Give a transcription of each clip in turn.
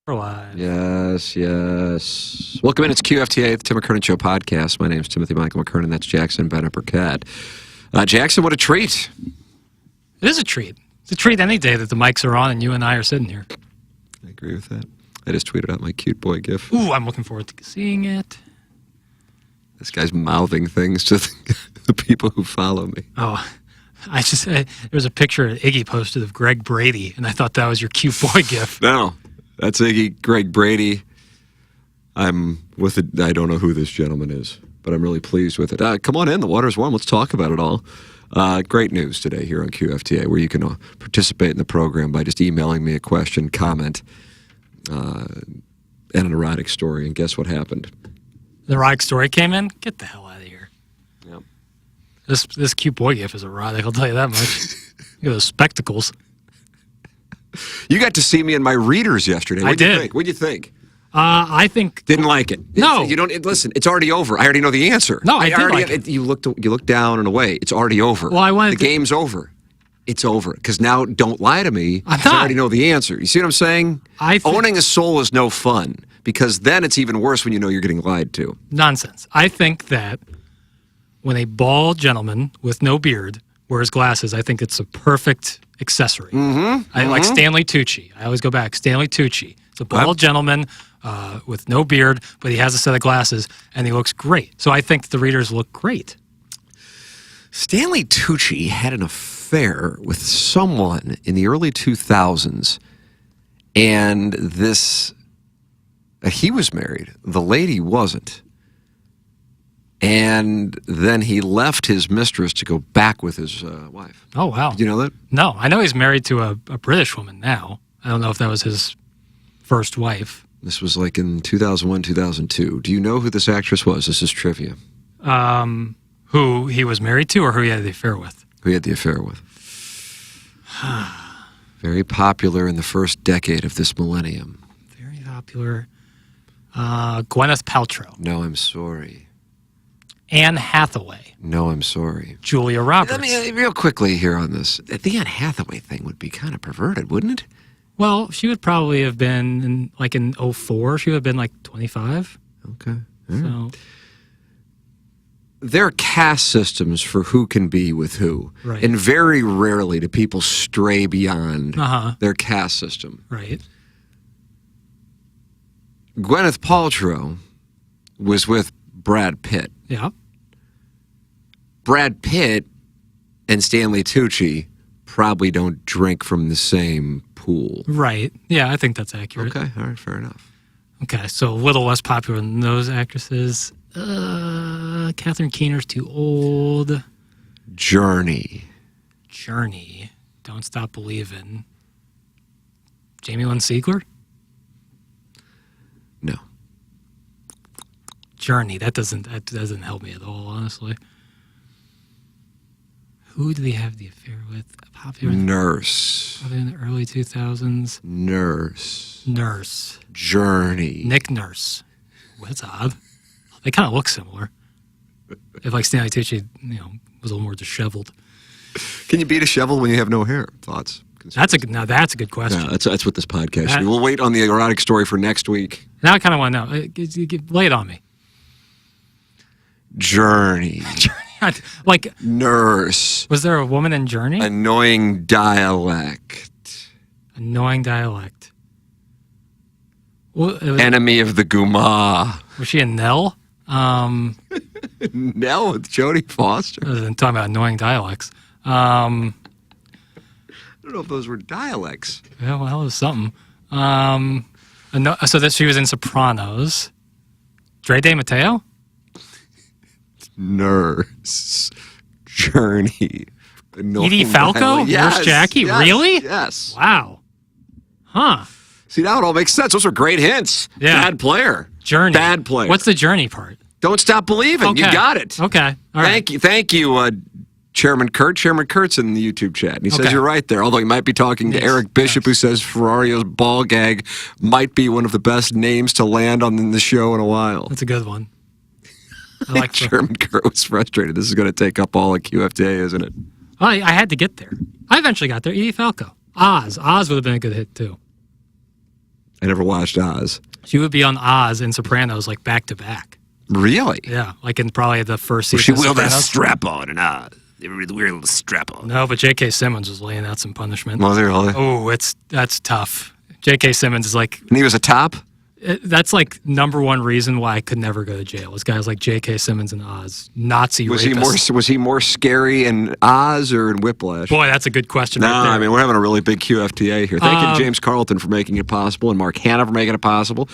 We're live. Yes, yes. Welcome in. It's QFTA, the Tim McKernan Show podcast. My name's Timothy Michael McKernan. That's Jackson Bennett Burkett. Jackson, what a treat. It is a treat. It's a treat any day that the mics are on and you and I are sitting here. I agree with that. I just tweeted out my cute boy gif. Ooh, I'm looking forward to seeing it. This guy's mouthing things to the people who follow me. Oh, there was a picture Iggy posted of Greg Brady, and I thought that was your cute boy gif. No, that's Iggy, Greg Brady. I'm with it. I don't know who this gentleman is, but I'm really pleased with it. Come on in. The water's warm. Let's talk about it all. Great news today here on QFTA, where you can participate in the program by just emailing me a question, comment, and an erotic story. And guess what happened? The erotic story came in? Get the hell out of here. Yep. This cute boy gif is erotic, I'll tell you that much. Look at those spectacles. You got to see me in my readers yesterday. I did. What'd you think? I think... Didn't like it. No. You don't... Listen, it's already over. I already know the answer. No, I did like it. You look down and away. It's already over. Well, I wanted The game's over. It's over. Because now, don't lie to me. I'm I not. already know the answer. You see what I'm saying? Owning a soul is no fun. Because then it's even worse when you know you're getting lied to. Nonsense. I think that when a bald gentleman with no beard wears glasses, I think it's a perfect accessory. I like Stanley Tucci. I always go back. Stanley Tucci. It's a bald gentleman with no beard, but he has a set of glasses, and he looks great. So I think the readers look great. Stanley Tucci had an affair with someone in the early 2000s, and this... he was married. The lady wasn't. And then he left his mistress to go back with his wife. Oh, wow. Did you know that? No, I know he's married to a British woman now. I don't know if that was his first wife. This was like in 2001, 2002. Do you know who this actress was? This is trivia. Who he was married to or who he had the affair with? Who he had the affair with. Very popular in the first decade of this millennium. Very popular. Gwyneth Paltrow. No, I'm sorry. Anne Hathaway. No, I'm sorry. Julia Roberts. Let me, real quickly here on this. The Anne Hathaway thing would be kind of perverted, wouldn't it? Well, she would probably have been, in 04, she would have been like 25. Okay. All right. So, There are caste systems for who can be with who. Right. And very rarely do people stray beyond their caste system. right. Gwyneth Paltrow was with Brad Pitt. Yeah. Brad Pitt and Stanley Tucci probably don't drink from the same pool. Right. Yeah, I think that's accurate. Okay, all right, fair enough. Okay, so a little less popular than those actresses. Catherine Keener's too old. Journey. Don't Stop Believin'. Jamie Lynn Sigler? No. Journey. That doesn't help me at all, honestly. Who did he have the affair with? Popular Nurse. in the early 2000s. Nurse. Journey. Nick Nurse. Well, that's odd. They kind of look similar. If Stanley Tucci, was a little more disheveled. Can you be disheveled when you have no hair? Thoughts? That's a good question. Yeah, that's what this podcast is. We'll wait on the erotic story for next week. Now I kind of want to know. Lay it on me. Journey. Nurse. Was there a woman in Journey? Annoying dialect. Well, Enemy of the Guma. Was she a Nell? Nell with Jodie Foster. Talking about annoying dialects. I don't know if those were dialects. Yeah, well, it was something. So she was in Sopranos. Dre Day Mateo? Nurse. Journey. Edie Falco? Yes, Nurse Jackie? yes, Really? Yes. Wow. Huh. See, now it all makes sense. Those are great hints. Yeah. Bad player. Journey. Bad player. What's the Journey part? Don't Stop Believing. Okay. You got it. Okay. All right. Thank you, Chairman Kurt. Chairman Kurt's in the YouTube chat. And he says you're right there, although he might be talking to Eric Bishop, who says Ferrario's ball gag might be one of the best names to land on the show in a while. That's a good one. I like Chairman Kurt was frustrated. This is going to take up all of QFTA, isn't it? I had to get there. I eventually got there. Edie Falco. Oz. Oz would have been a good hit, too. I never watched Oz. She would be on Oz and Sopranos like back to back. Really? Yeah, like in probably the first season. She of wielded a Sopranos. strap on and Oz. They were the weird little strap on. No, but J.K. Simmons was laying out some punishment. Was he really? Oh, that's tough. J.K. Simmons is like And he was a top? that's like number one reason why I could never go to jail. Is guys like J.K. Simmons and Oz, Nazi rapists. Was he more scary in Oz or in Whiplash? Boy, that's a good question. No, right there. I mean, we're having a really big QFTA here. Thank you, James Carlton, for making it possible, and Mark Hanna for making it possible,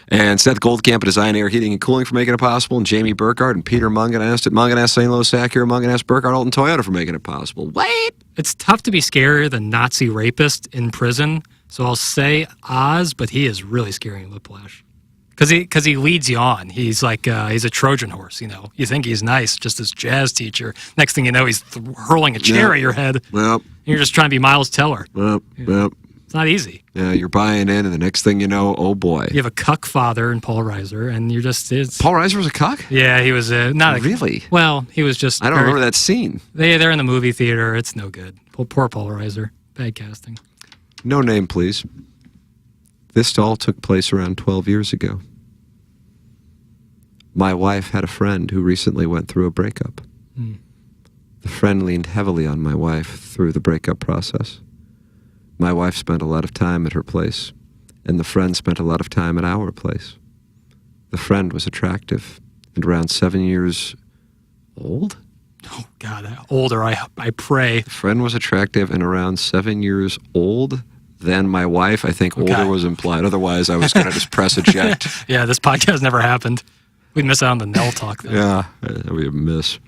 and Seth Goldkamp at Design Air Heating and Cooling for making it possible, and Jamie Burkhardt and Peter Munganast at Munganast St. Louis Acura, Munganast Burkhardt Alton Toyota for making it possible. Wait! It's tough to be scarier than Nazi rapist in prison, so I'll say Oz, but he is really scary in Whiplash. Because he leads you on. He's like, he's a Trojan horse, you know. You think he's nice, just this jazz teacher. Next thing you know, he's hurling a chair at your head. Well, And you're just trying to be Miles Teller. well. It's not easy. Yeah, you're buying in, and the next thing you know, oh boy. You have a cuck father in Paul Reiser, and you're just... Paul Reiser was a cuck? Yeah, he was not a... Really? Well, he was just... I don't remember that scene. They're in the movie theater. It's no good. Poor Paul Reiser. Bad casting. No name, please. This all took place around 12 years ago. My wife had a friend who recently went through a breakup. The friend leaned heavily on my wife through the breakup process. My wife spent a lot of time at her place, and the friend spent a lot of time at our place. The friend was attractive and around 7 years old. Oh, God. Older, I pray. The friend was attractive and around 7 years old. Then my wife, I think older was implied. Otherwise, I was going to just press eject. Yeah, this podcast never happened. We'd miss out on the Nell talk, though. Yeah, that would be a miss.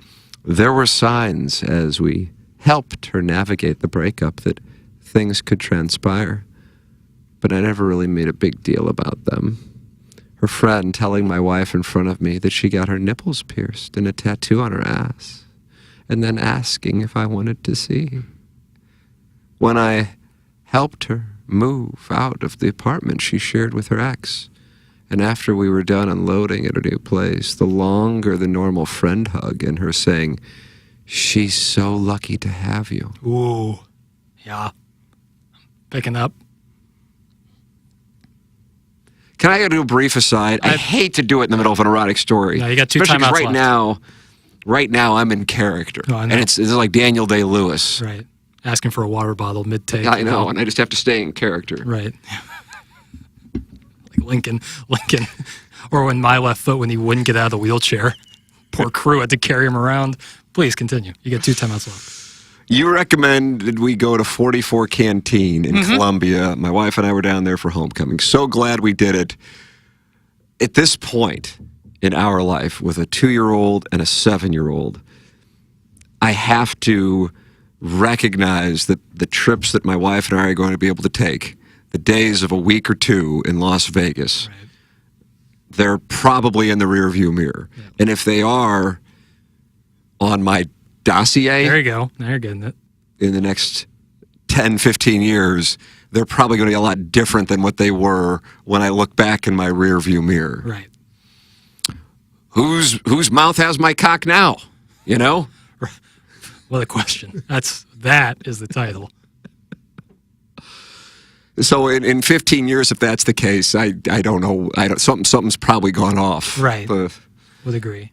There were signs as we helped her navigate the breakup that things could transpire, but I never really made a big deal about them. Her friend telling my wife in front of me that she got her nipples pierced and a tattoo on her ass, and then asking if I wanted to see. When I helped her move out of the apartment she shared with her ex, and after we were done unloading at her new place, the longer than normal friend hug and her saying, "She's so lucky to have you." Ooh. Yeah. Picking up. Can I do a brief aside? I hate to do it in the middle of an erotic story. No, you got two Especially 'cause timeouts left. right now I'm in character. Oh, I know. And it's like Daniel Day-Lewis. Right. Asking for a water bottle mid-take. I know, and I just have to stay in character. Right. Like Lincoln. Or when my left foot, when he wouldn't get out of the wheelchair. Poor crew had to carry him around. Please continue. You got 2 timeouts left. You recommended we go to 44 Canteen in Columbia. My wife and I were down there for homecoming. So glad we did it. At this point in our life, with a 2-year-old and a 7-year-old, I have to recognize that the trips that my wife and I are going to be able to take, the days of a week or two in Las Vegas, Right. they're probably in the rearview mirror. Yeah. And if they are on my dossier There you go. Now you're getting it. in the next 10, 15 years, they're probably going to be a lot different than what they were when I look back in my rearview mirror. Right. Whose mouth has my cock now? You know? What a question. That is the title. So in 15 years, if that's the case, I don't know. Something's probably gone off. Right. Would agree.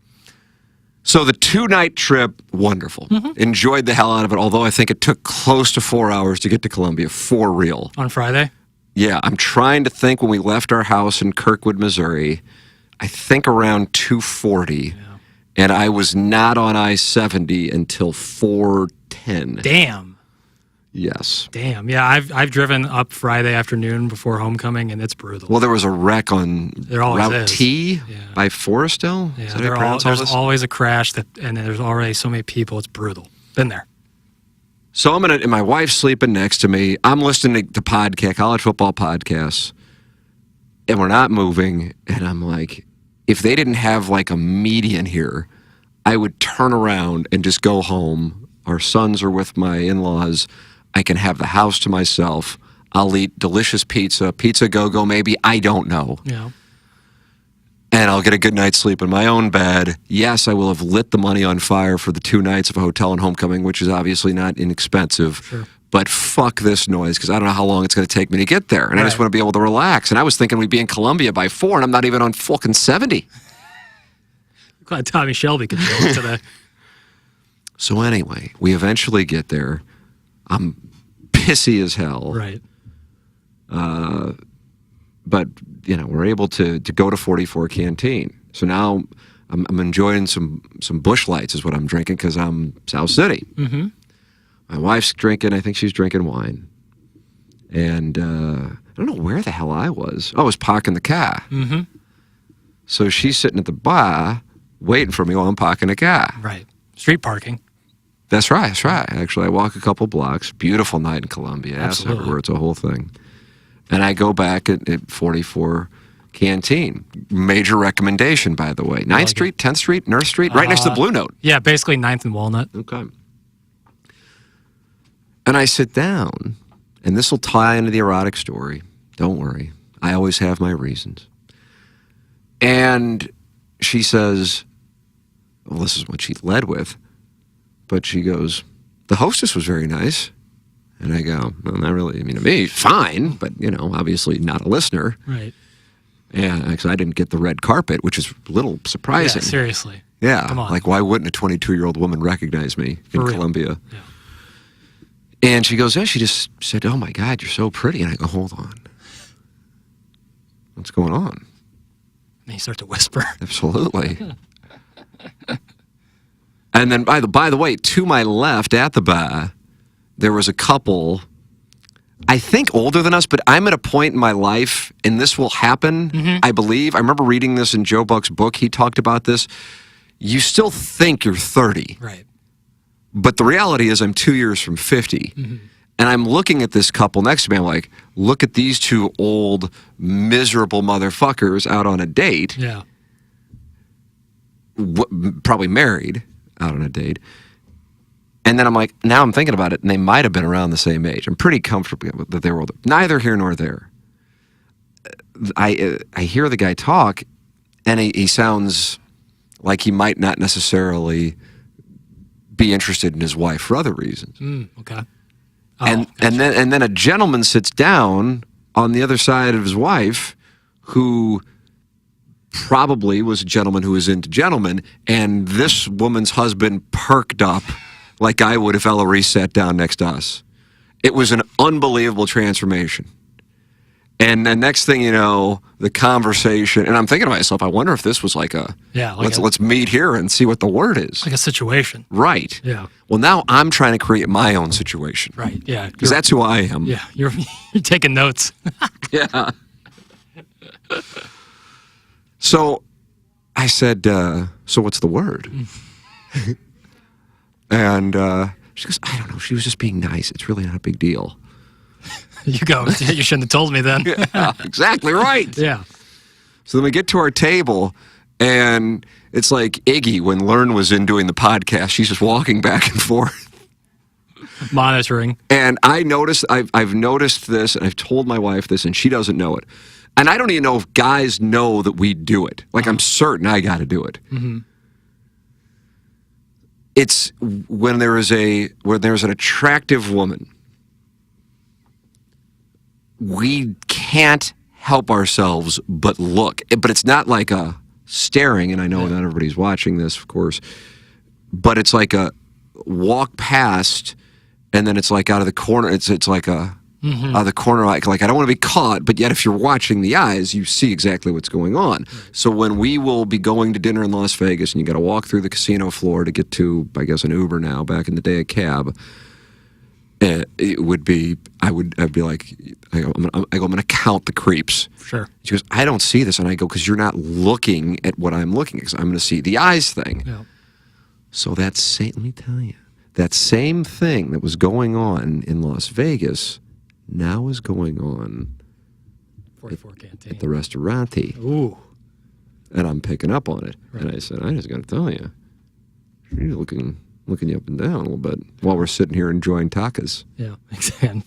So the 2-night trip, wonderful. Enjoyed the hell out of it, although I think it took close to 4 hours to get to Columbia, for real. On Friday? Yeah, I'm trying to think when we left our house in Kirkwood, Missouri, I think around 2:40, and I was not on I-70 until 4:10. Damn. Yes. Damn. Yeah, I've driven up Friday afternoon before homecoming, and it's brutal. Well, there was a wreck on There always Route is. T Yeah. by Forestdale. Yeah, Is that how you pronounce all there's this? always a crash, and there's already so many people. It's brutal. Been there. So and my wife's sleeping next to me. I'm listening to podcast, college football podcasts, and we're not moving. And I'm like, if they didn't have like a median here, I would turn around and just go home. Our sons are with my in-laws. I can have the house to myself. I'll eat delicious pizza go-go maybe. I don't know. Yeah. And I'll get a good night's sleep in my own bed. Yes, I will have lit the money on fire for the 2 nights of a hotel and homecoming, which is obviously not inexpensive. Sure. but fuck this noise because I don't know how long it's going to take me to get there. And I just want to be able to relax. And I was thinking we'd be in Columbia by 4, and I'm not even on fucking 70. Glad Tommy Shelby could show up today. So anyway, we eventually get there. I'm pissy as hell. Right. But, you know, we're able to go to 44 Canteen. So now I'm enjoying some Busch Lights is what I'm drinking because I'm South City. Mm-hmm. My wife's drinking. I think she's drinking wine. And I don't know where the hell I was. Oh, I was parking the car. Mm-hmm. So she's sitting at the bar waiting for me while I'm parking the car. Right. Street parking. That's right. That's right. Actually, I walk a couple blocks. Beautiful night in Columbia. Ass Absolutely. everywhere. It's a whole thing. And I go back at 44 Canteen. Major recommendation, by the way. 9th Street, 10th Street, Nurse Street, right next to the Blue Note. Yeah, basically 9th and Walnut. Okay. And I sit down, and this will tie into the erotic story. Don't worry. I always have my reasons. And she says, well, this is what she led with, but she goes, the hostess was very nice. And I go, well, not really. I mean, to me, fine, but, you know, obviously not a listener. Right. And actually, I didn't get the red carpet, which is a little surprising. Yeah, seriously. Yeah. Come on. Like, why wouldn't a 22-year-old woman recognize me in real. Columbia? Yeah. And she goes, yeah, she just said, oh, my God, you're so pretty. And I go, hold on. What's going on? And you start to whisper. Absolutely. And then, by the way, to my left at the bar, there was a couple, I think older than us, but I'm at a point in my life, and this will happen, I believe. I remember reading this in Joe Buck's book. He talked about this. You still think you're 30. Right. But the reality is I'm 2 years from 50. And I'm looking at this couple next to me. I'm like, look at these two old, miserable motherfuckers out on a date. Yeah. Probably married out on a date. And then I'm like, now I'm thinking about it, and they might have been around the same age. I'm pretty comfortable that they were older. Neither here nor there. I hear the guy talk, and he sounds like he might not necessarily be interested in his wife for other reasons. Okay. Oh, and then a gentleman sits down on the other side of his wife, who probably was a gentleman who was into gentlemen, and this woman's husband perked up like I would if Ellery sat down next to us. It was an unbelievable transformation. And the next thing you know, the conversation, and I'm thinking to myself, I wonder if this was like let's meet here and see what the word is. Like a situation. Right. Yeah. Well, now I'm trying to create my own situation. Right. Yeah. Because that's who I am. Yeah. You're taking notes. Yeah. So I said, so what's the word? And she goes, I don't know. She was just being nice. It's really not a big deal. You go, you shouldn't have told me then. Yeah, exactly right. Yeah. So then we get to our table, and it's like Iggy when Learn was in doing the podcast. She's just walking back and forth. Monitoring. And I noticed, I've noticed this, and I've told my wife this, and she doesn't know it. And I don't even know if guys know that we do it. Like, I'm certain I got to do it. It's when there's an attractive woman, we can't help ourselves but look. But it's not like a staring, and I know not everybody's watching this, of course, but it's like a walk past, and then it's like out of the corner. It's like a out of the corner, like I don't want to be caught, but yet if you're watching the eyes, you see exactly what's going on. So when we will be going to dinner in Las Vegas, and you got to walk through the casino floor to get to, I guess, an Uber now. Back in the day, a cab. It would be, I'd be like, I'm going to count the creeps. Sure. She goes, I don't see this. And I go, because you're not looking at what I'm looking at, because I'm going to see the eyes thing. Yeah. So let me tell you, that same thing that was going on in Las Vegas now is going on 44 Canteen. at the restaurante. Ooh. And I'm picking up on it. Right. And I said, I just got to tell you, she's looking you up and down a little bit while we're sitting here enjoying tacos. Yeah.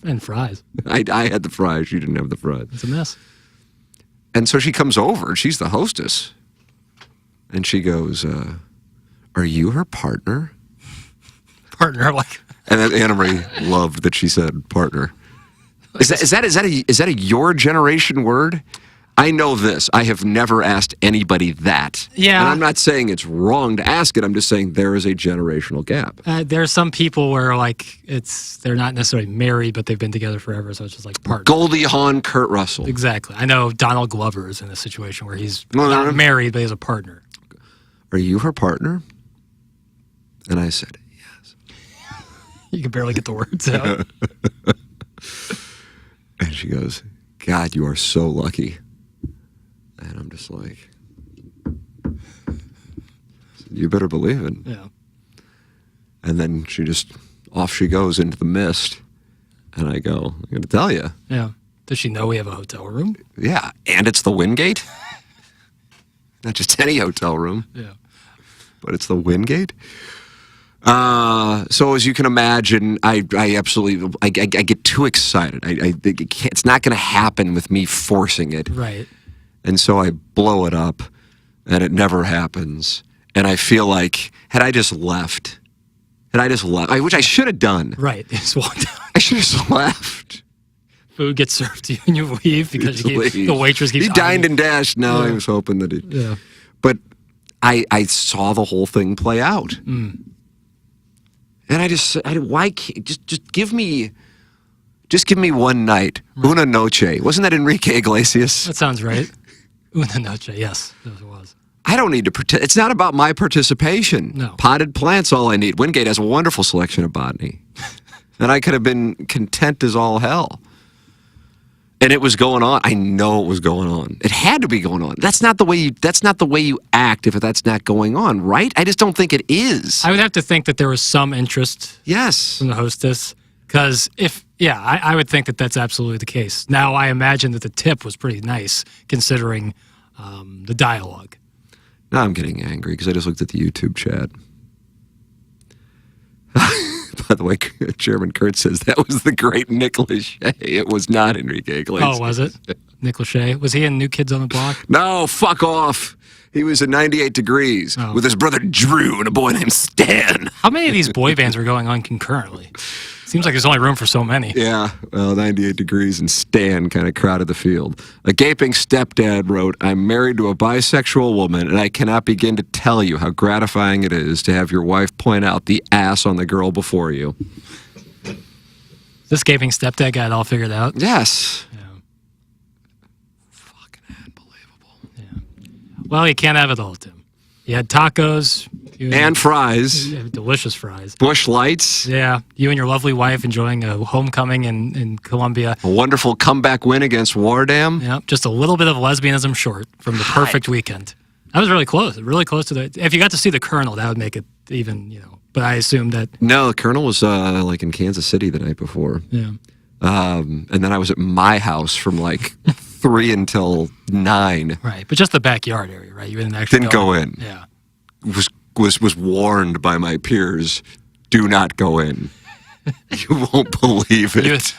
And fries. I had the fries. You didn't have the fries. It's a mess. And so she comes over. She's the hostess. And she goes, are you her partner? Partner, like, And then Anna Marie loved that she said partner. Is that a your generation word? I know this. I have never asked anybody that. Yeah. And I'm not saying it's wrong to ask it. I'm just saying there is a generational gap. There's some people where like they're not necessarily married, but they've been together forever, so it's just like partner. Goldie Hawn, Kurt Russell. Exactly. I know Donald Glover is in a situation where he's not married, but he has a partner. Are you her partner? And I said, yes. You can barely get the words out. And she goes, God, you are so lucky. And I'm just like, you better believe it. Yeah. And then off she goes into the mist. And I go, I'm going to tell you. Yeah. Does she know we have a hotel room? Yeah. And it's the Wingate. Not just any hotel room. Yeah. But it's the Wingate. So as you can imagine, I absolutely, I get too excited. It's not going to happen with me forcing it. Right. And so I blow it up, and it never happens. And I feel like, had I just left, which I should have done. Right. Just walked out. I should have just left. Food gets served to you and you leave because the waitress keeps He dined and dashed. No, I was hoping that he... Yeah. But I saw the whole thing play out. Mm. And why can't, just give me one night. Right. Una noche. Wasn't that Enrique Iglesias? That sounds right. Una noche, yes, it was. I don't need to it's not about my participation. No. Potted plants, all I need. Wingate has a wonderful selection of botany. And I could have been content as all hell. And it was going on. I know it was going on. It had to be going on. That's not the way you act if that's not going on, right? I just don't think it is. I would have to think that there was some interest yes. from the hostess. Because I would think that that's absolutely the case. Now, I imagine that the tip was pretty nice considering the dialogue. Now I'm getting angry because I just looked at the YouTube chat. By the way, Chairman Kurt says that was the great Nick Lachey. It was not Enrique Iglesias. Oh, was it? Nick Lachey? Was he in New Kids on the Block? No, fuck off. He was in 98 Degrees with his brother Drew and a boy named Stan. How many of these boy bands were going on concurrently? Seems like there's only room for so many. Yeah, well, 98 Degrees and Stan kind of crowded the field. A gaping stepdad wrote, I'm married to a bisexual woman, and I cannot begin to tell you how gratifying it is to have your wife point out the ass on the girl before you. This gaping stepdad got it all figured out? Yes. Yeah. Fucking unbelievable. Yeah. Well, you can't have it all, Tim. You had tacos. And fries. Delicious fries. Bush Lights. Yeah. You and your lovely wife enjoying a homecoming in Columbia. A wonderful comeback win against Wardam. Yeah. Just a little bit of lesbianism short from the perfect weekend. That was really close. Really close to the... If you got to see the Colonel, that would make it even, But I assume that... No, the Colonel was like in Kansas City the night before. Yeah. And then I was at my house from like 3 until 9. Right. But just the backyard area, right? You didn't actually Didn't go in. Yeah. Was warned by my peers, do not go in. You won't believe it.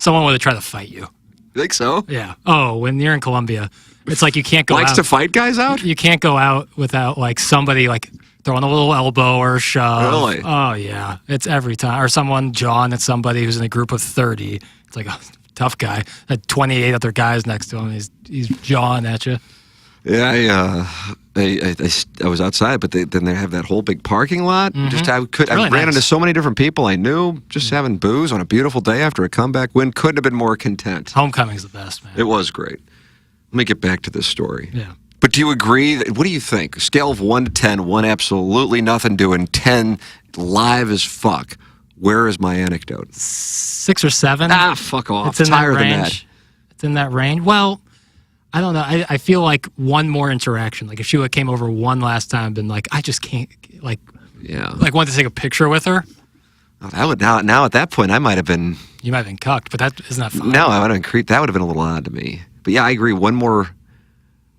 Someone would have tried to fight you. You think so? Yeah. Oh, when you're in Columbia, it's like you can't go Likes out. to fight guys out? You can't go out without like somebody like throwing a little elbow or a shove. Really? Oh, yeah. It's every time. Or someone jawing at somebody who's in a group of 30. It's like a tough guy. Had 28 other guys next to him. He's jawing at you. Yeah, I was outside, but then they have that whole big parking lot. Mm-hmm. I ran into so many different people I knew just having booze on a beautiful day after a comeback win. Couldn't have been more content. Homecoming's the best, man. It was great. Let me get back to this story. Yeah. But do you agree? What do you think? Scale of 1 to 10, 1 absolutely nothing doing, 10 live as fuck. Where is my anecdote? 6 or 7. Ah, fuck off. It's in higher that range. than that. It's in that range. Well, I don't know. I feel like one more interaction. Like if she came over one last time, been like, I just can't, like wanted to take a picture with her. Oh, that would now at that point I might have been. You might have been cucked, but that isn't that fun. No, I would have been that would have been a little odd to me. But yeah, I agree. One more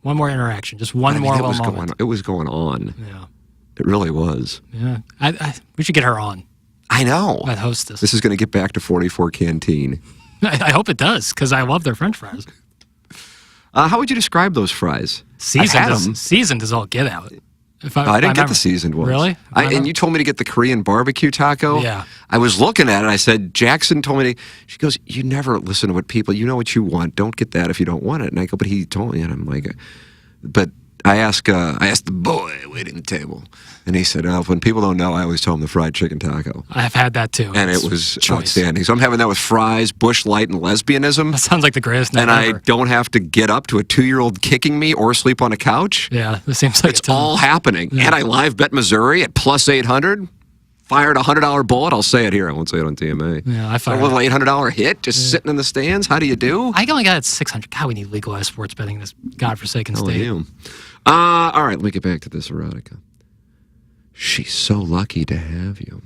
interaction, just one more little moment. It was going on. Yeah, it really was. Yeah, we should get her on. I know. That hostess. This is going to get back to 44 Canteen. I hope it does because I love their French fries. How would you describe those fries? Seasoned as all get out. If I didn't get remember. the seasoned ones. Really? And you told me to get the Korean barbecue taco. Yeah. I was looking at it. I said, Jackson told me she goes, you never listen to what people, you know what you want. Don't get that if you don't want it. And I go, but he told me. And I'm like, but I asked the boy waiting at the table. And he said, when people don't know, I always tell them the fried chicken taco. I've had that too. And It's it was choice. outstanding. So I'm having that with fries, Bush Light, and lesbianism. That sounds like the greatest night And I ever. don't have to get up to a 2-year-old kicking me or sleep on a couch. Yeah, this seems like It's all happening. And I live bet Missouri at plus 800. Fired a $100 bullet. I'll say it here. I won't say it on TMA. Yeah, I A fired. little $800 hit just sitting in the stands. How do you do? I only got it 600. God, we need legalized sports betting in this godforsaken Hell, state. you. All right, let me get back to this erotica. She's so lucky to have you.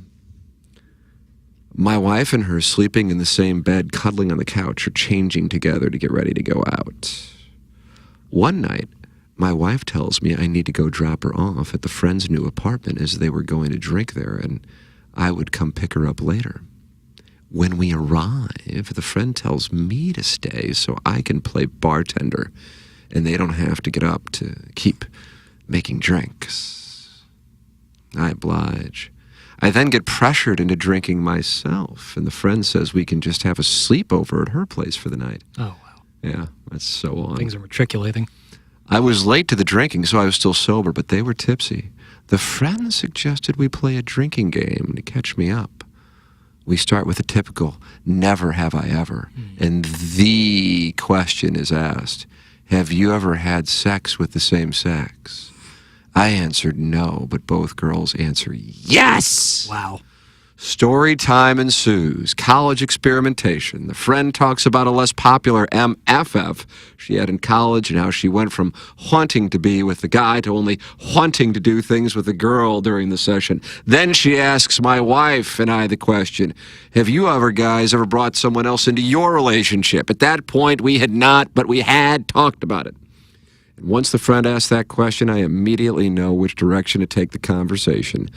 My wife and her sleeping in the same bed, cuddling on the couch, or changing together to get ready to go out. One night, my wife tells me I need to go drop her off at the friend's new apartment as they were going to drink there, and I would come pick her up later. When we arrive, the friend tells me to stay so I can play bartender, and they don't have to get up to keep making drinks. I oblige. I then get pressured into drinking myself, and the friend says we can just have a sleepover at her place for the night. Oh, wow. Yeah, that's so on. Things are matriculating. I was late to the drinking, so I was still sober, but they were tipsy. The friend suggested we play a drinking game to catch me up. We start with a typical, never have I ever. And the question is asked, have you ever had sex with the same sex? I answered no, but both girls answer yes. Wow. Story time ensues. College experimentation. The friend talks about a less popular MFF she had in college and how she went from wanting to be with the guy to only wanting to do things with the girl during the session. Then she asks my wife and I the question, have you guys ever brought someone else into your relationship? At that point, we had not, but we had talked about it. And once the friend asks that question, I immediately know which direction to take the conversation.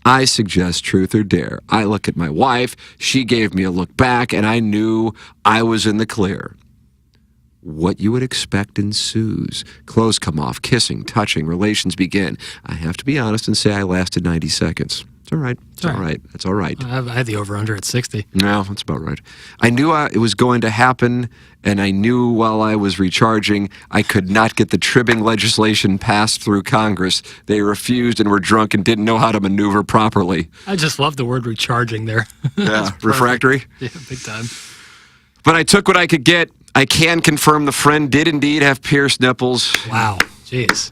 I suggest truth or dare. I look at my wife, she gave me a look back, and I knew I was in the clear. What you would expect ensues. Clothes come off, kissing, touching, relations begin. I have to be honest and say I lasted 90 seconds. It's all right. It's all right. It's all right. I had the over-under at 60. No, that's about right. I knew it was going to happen, and I knew while I was recharging, I could not get the tribbing legislation passed through Congress. They refused and were drunk and didn't know how to maneuver properly. I just love the word recharging there. Yeah, refractory. Yeah, big time. But I took what I could get. I can confirm the friend did indeed have pierced nipples. Wow. Jeez.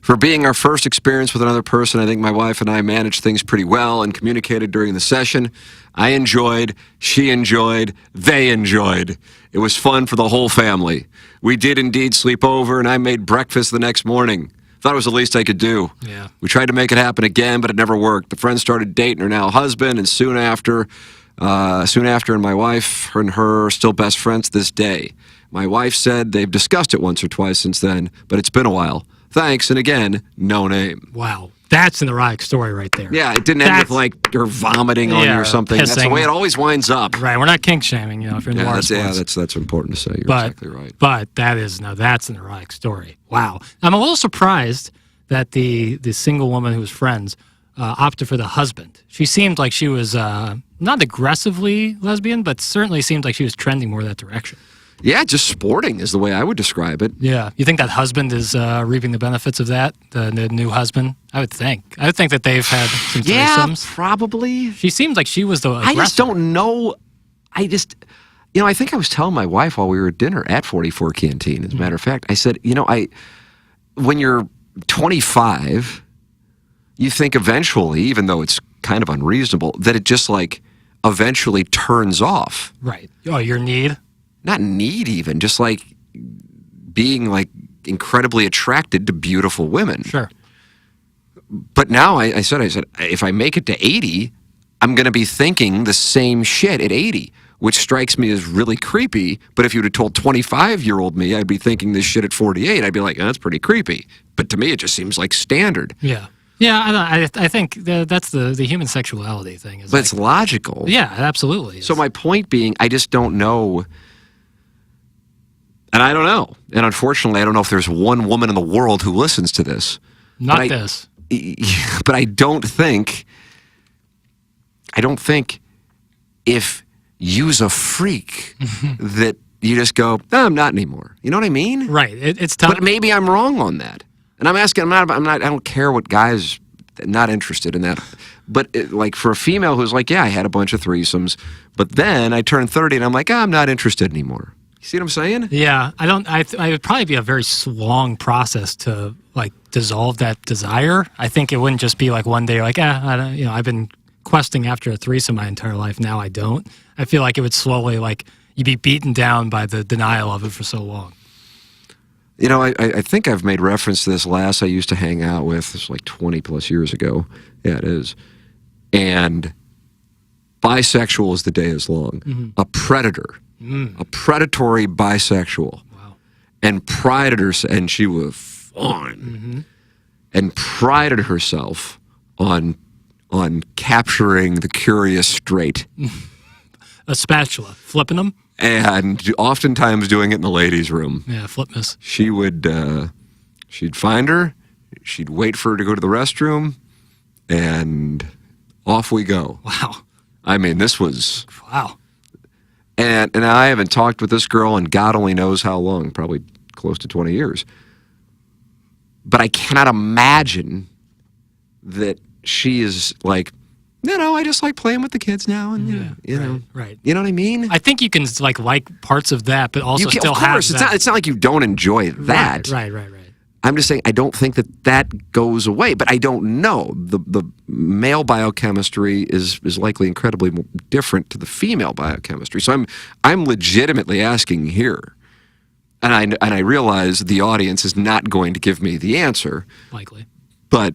For being our first experience with another person, I think my wife and I managed things pretty well and communicated during the session. I enjoyed, she enjoyed, they enjoyed. It was fun for the whole family. We did indeed sleep over, and I made breakfast the next morning. Thought it was the least I could do. Yeah. We tried to make it happen again, but it never worked. The friend started dating her now husband, and soon after, and my wife and her are still best friends to this day. My wife said they've discussed it once or twice since then, but it's been a while. Thanks, and again, no name. Wow. That's an erotic story right there. Yeah, it didn't end with like her vomiting on you Yeah, or something. That's the pissing. way it always winds up. Right. We're not kink shaming, if you're in the water sports. That's important to say. You're But, exactly right. But that's an erotic story. Wow. I'm a little surprised that the single woman who was friends opted for the husband. She seemed like she was not aggressively lesbian, but certainly seemed like she was trending more that direction. Yeah, just sporting is the way I would describe it. Yeah. You think that husband is reaping the benefits of that, the new husband? I would think. I would think that they've had some threesomes. Probably. She seemed like she was the aggressor. I just don't know. I think I was telling my wife while we were at dinner at 44 Canteen, as a matter of fact, I said, when you're 25, you think eventually, even though it's kind of unreasonable, that it just like eventually turns off. Right. Oh, your need? Not need even, just like being like incredibly attracted to beautiful women. Sure. But now I said, if I make it to 80, I'm going to be thinking the same shit at 80, which strikes me as really creepy. But if you'd have told 25-year-old me I'd be thinking this shit at 48, I'd be like, that's pretty creepy. But to me, it just seems like standard. Yeah. Yeah, I think that's the human sexuality thing. But it's logical. Yeah, absolutely. So my point being, I just don't know. And I don't know. And unfortunately, I don't know if there's one woman in the world who listens to this. Not this. But I don't think if you's a freak that you just go, no, I'm not anymore. You know what I mean? Right. It's tough. But maybe I'm wrong on that. And I'm asking, I don't care what guys, not interested in that. But like for a female who's like, yeah, I had a bunch of threesomes, but then I turned 30 and I'm like, I'm not interested anymore. You see what I'm saying? Yeah, I would probably be a very long process to like dissolve that desire. I think it wouldn't just be like one day like, I've been questing after a threesome my entire life. Now I don't. I feel like it would slowly like you'd be beaten down by the denial of it for so long. You know, I think I've made reference to this last I used to hang out with. This was like 20 plus years ago. Yeah, it is. And bisexual as the day is long. Mm-hmm. A predator. A predatory bisexual. Wow. And prided herself, and she was fun. Mm-hmm. And prided herself on capturing the curious straight. A spatula. Flipping them? And oftentimes doing it in the ladies' room. Yeah, flipness. She would, she'd find her, she'd wait for her to go to the restroom, and off we go. Wow. I mean, this was... Wow. And I haven't talked with this girl in God only knows how long, probably close to 20 years. But I cannot imagine that she is like, I just like playing with the kids now, and you know, right. You know what I mean? I think you can like parts of that, but also still of have course, that. It's not like you don't enjoy that. Right. I'm just saying I don't think that goes away, but I don't know. The male biochemistry is likely incredibly different to the female biochemistry. So I'm legitimately asking here, and I realize the audience is not going to give me the answer, Likely, but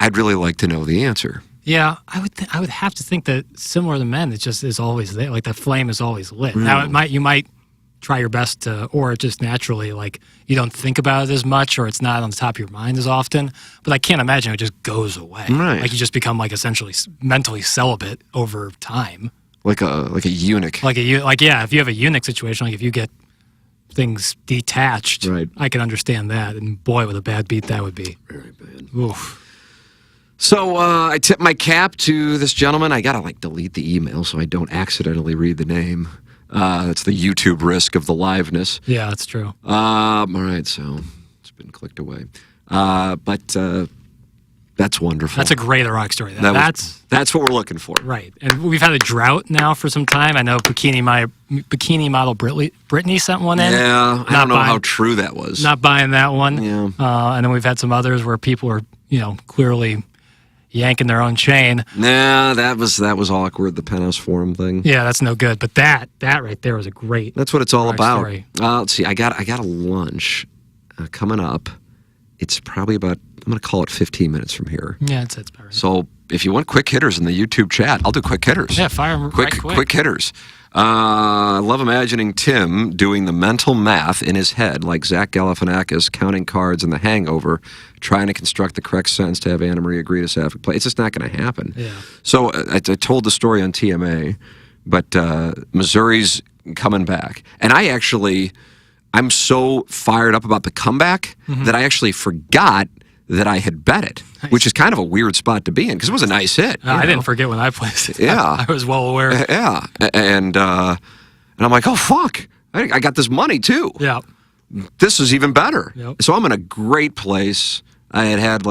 I'd really like to know the answer. Yeah, I would have to think that similar to men, it just is always there. Like that flame is always lit. Now you might try your best to, or just naturally like you don't think about it as much, or it's not on the top of your mind as often. But I can't imagine it just goes away. Right. Like you just become like essentially mentally celibate over time. Like a eunuch. If you have a eunuch situation, like if you get things detached, right. I can understand that. And boy, what a bad beat that would be. Very bad. Oof. So I tip my cap to this gentleman. I gotta delete the email so I don't accidentally read the name. That's the YouTube risk of the liveness. Yeah, that's true. All right, so it's been clicked away. But that's wonderful. That's a great rock story. That's what we're looking for. Right. And we've had a drought now for some time. I know bikini model Brittany sent one in. Yeah, I don't know how true that was. Not buying that one. Yeah. And then we've had some others where people are, clearly yanking their own chain. Nah, that was awkward, the Penthouse Forum thing. Yeah, that's no good. But that right there was a great. That's what it's all about. Story. Let's see. I got a lunch coming up. It's probably about, I'm going to call it 15 minutes from here. Yeah, it's about right. So if you want quick hitters in the YouTube chat, I'll do quick hitters. Yeah, fire them quick hitters. I love imagining Tim doing the mental math in his head, like Zach Galifianakis counting cards in The Hangover, trying to construct the correct sentence to have Anna Maria agree to Sapphic play. It's just not going to happen. Yeah. So I told the story on TMA, but Missouri's coming back. And I'm so fired up about the comeback that I actually forgot that I had bet it, which is kind of a weird spot to be in because it was a nice hit. I didn't forget when I placed it. Yeah. I was well aware. Yeah. And I'm like, oh, fuck. I got this money, too. Yeah. This is even better. Yep. So I'm in a great place. I hadn't had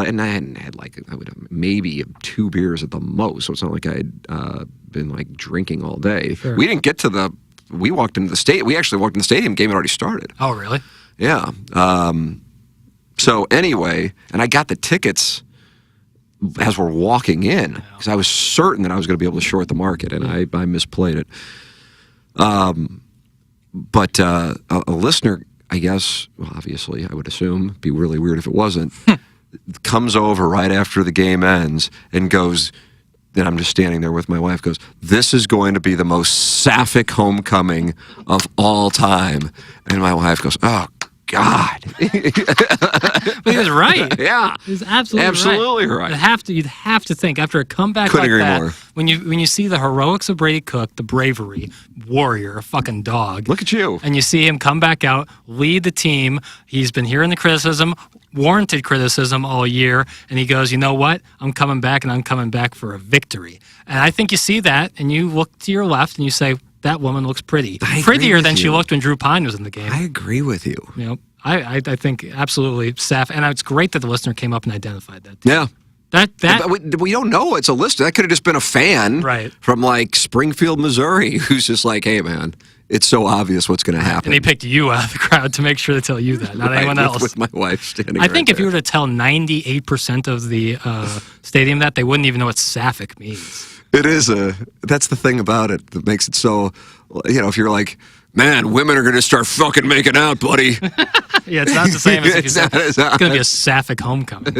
maybe 2 beers at the most. So it's not like I had been drinking all day. Sure. We didn't get to we walked into the stadium. We actually walked in the stadium. Game had already started. Oh, really? Yeah. So anyway, and I got the tickets as we're walking in because I was certain that I was going to be able to short the market, and I misplayed it. But a listener, I guess, well, obviously, I would assume, it'd be really weird if it wasn't, comes over right after the game ends and goes, and I'm just standing there with my wife, goes, this is going to be the most sapphic homecoming of all time. And my wife goes, oh, God. But he was right. Yeah. He was absolutely right. You'd have to think after a comeback Couldn't like agree that, more. when you see the heroics of Brady Cook, the bravery, warrior, a fucking dog. Look at you. And you see him come back out, lead the team. He's been hearing the criticism, warranted criticism all year, and he goes, you know what? I'm coming back, and I'm coming back for a victory. And I think you see that, and you look to your left, and you say, that woman looks pretty. I agree Prettier with than she you. looked when Drew Pine was in the game. I agree with you. You know, I think absolutely Saf, and it's great that the listener came up and identified that. Yeah. That But we don't know it's a listener. That could have just been a fan Right. from like Springfield, Missouri, who's just like, hey, man, it's so obvious what's going to happen. and he picked you out of the crowd to make sure to tell you that, not Right, anyone else. With my wife standing I think right if you there. were to tell 98% of the stadium that, they wouldn't even know what Sapphic means. It is that's the thing about it that makes it so, if you're like, man, women are going to start fucking making out, buddy. Yeah, it's not the same as if you It's said not- it's going to be a Sapphic homecoming.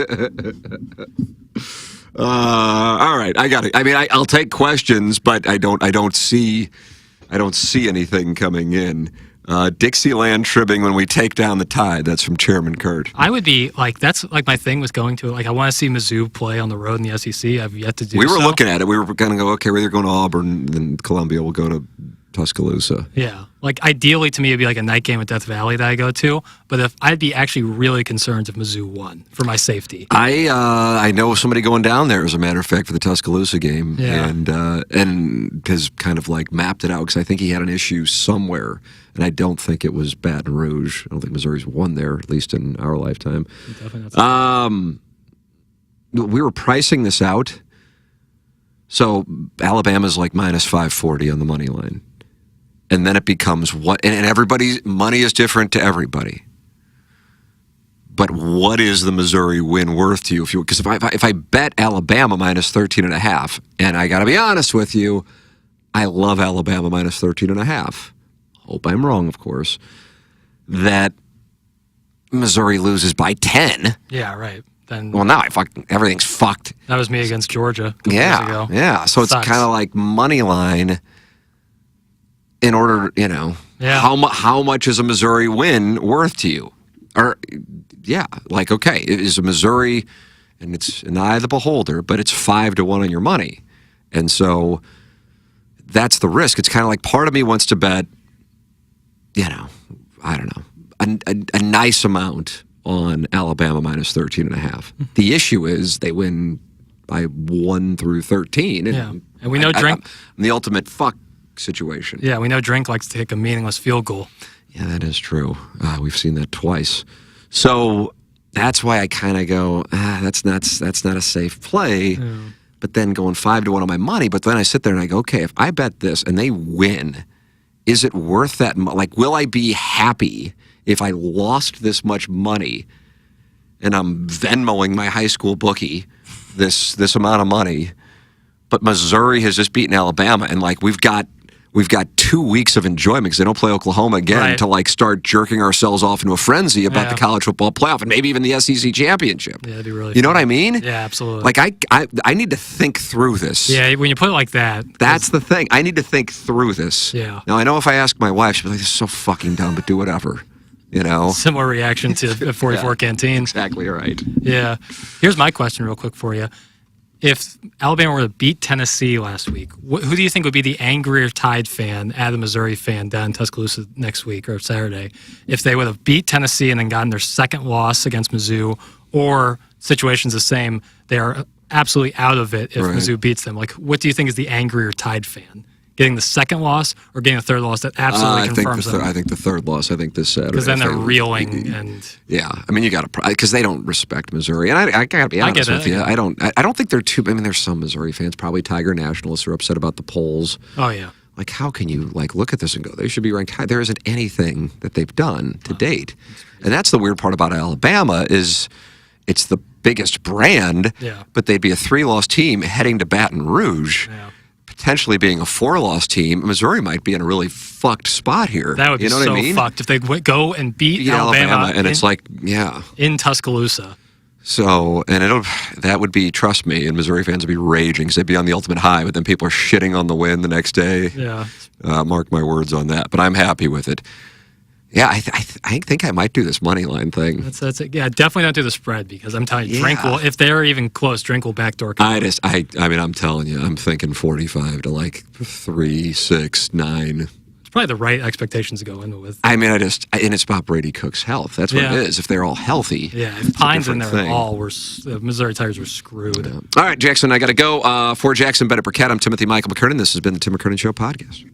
All right, I got it. I mean, I'll take questions, but I don't see anything coming in. Dixieland tribbing when we take down the Tide. That's from Chairman Kurt. I would be like, that's like my thing was going to, like, I want to see Mizzou play on the road in the SEC. I've yet to do We were so. looking at it. We were going to go, okay, we're either going to Auburn, then Columbia will go to Tuscaloosa. Yeah. Like, ideally, to me, it'd be like a night game at Death Valley that I go to. But if I'd be actually really concerned if Mizzou won for my safety. I know somebody going down there, as a matter of fact, for the Tuscaloosa game, Yeah. and has kind of like mapped it out because I think he had an issue somewhere, and I don't think it was Baton Rouge. I don't think Missouri's won there, at least in our lifetime. Definitely not. We were pricing this out, so Alabama's like minus 540 on the money line. And then it becomes what, and everybody's money is different to everybody. But what is the Missouri win worth to you? Because if I bet Alabama minus 13.5, and I got to be honest with you, I love Alabama minus 13.5. Hope I'm wrong, of course. That Missouri loses by 10. Yeah, right. Then Well, now everything's fucked. that was me against Georgia a couple years ago. Yeah. So it's Sucks. kind of like money line. In order, Yeah. how much is a Missouri win worth to you? Or, yeah, like, okay, is a Missouri, and it's an eye of the beholder, but it's 5-1 on your money. And so that's the risk. It's kind of like part of me wants to bet, I don't know, a nice amount on Alabama minus 13.5. The issue is they win by 1 through 13. Yeah. And we know Drink. I'm the ultimate fuck situation. Yeah, we know Drink likes to take a meaningless field goal. Yeah, that is true. We've seen that twice. So that's why I kind of go, that's not a safe play. But then going 5-1 on my money. But then I sit there and I go, okay, if I bet this and they win, is it worth that? Like, will I be happy if I lost this much money and I'm Venmoing my high school bookie this amount of money? But Missouri has just beaten Alabama, and like we've got 2 weeks of enjoyment because they don't play Oklahoma again Right. to like start jerking ourselves off into a frenzy about Yeah. the college football playoff and maybe even the SEC championship. Yeah, that'd be really You know fun. what I mean? Yeah, absolutely. Like I need to think through this. Yeah, when you put it like that. That's the thing. I need to think through this. Yeah. Now I know if I ask my wife, she'll be like, "This is so fucking dumb," but do whatever. Similar reaction to 44 Yeah. Canteen. Exactly right. Yeah. Here's my question real quick for you. If Alabama were to beat Tennessee last week, who do you think would be the Angrier Tide fan at the Missouri fan down in Tuscaloosa next week or Saturday? If they would have beat Tennessee and then gotten their second loss against Mizzou, or situation's the same, they are absolutely out of it if Right. Mizzou beats them. Like, what do you think is the Angrier Tide fan? Getting the second loss or getting a third loss that absolutely confirms them? I think the third loss. I think this Saturday. Because then if they're they- reeling and Yeah, I mean you got to because they don't respect Missouri, and I got to be honest get with it. you. I don't think they're too. I mean, there's some Missouri fans, probably Tiger nationalists, who are upset about the polls. oh yeah. Like, how can you like look at this and go, they should be ranked high? There isn't anything that they've done to date, and that's the weird part about Alabama is it's the biggest brand, Yeah. but they'd be a 3-loss team heading to Baton Rouge. Yeah. Potentially being a 4-loss team, Missouri might be in a really fucked spot here. That would be you know what so I mean? fucked if they go and beat Beat Alabama and it's like, yeah. in Tuscaloosa. So, and that would be, trust me, and Missouri fans would be raging because they'd be on the ultimate high, but then people are shitting on the win the next day. Yeah. Mark my words on that. But I'm happy with it. Yeah, I think I might do this money line thing. That's it. Yeah, definitely don't do the spread because I'm telling you, Yeah. Drink will, if they're even close, Drink will backdoor cover. I mean, I'm telling you, I'm thinking 45 to like 3, 6, 9. It's probably the right expectations to go into with. I mean, and it's about Brady Cook's health. That's what it is. If they're all healthy. Yeah, if Pine's in there thing. at all, Missouri Tigers were screwed. Yeah. All right, Jackson, I got to go. For Jackson Bennett Burkett, I'm Timothy Michael McKernan. This has been the Tim McKernan Show podcast.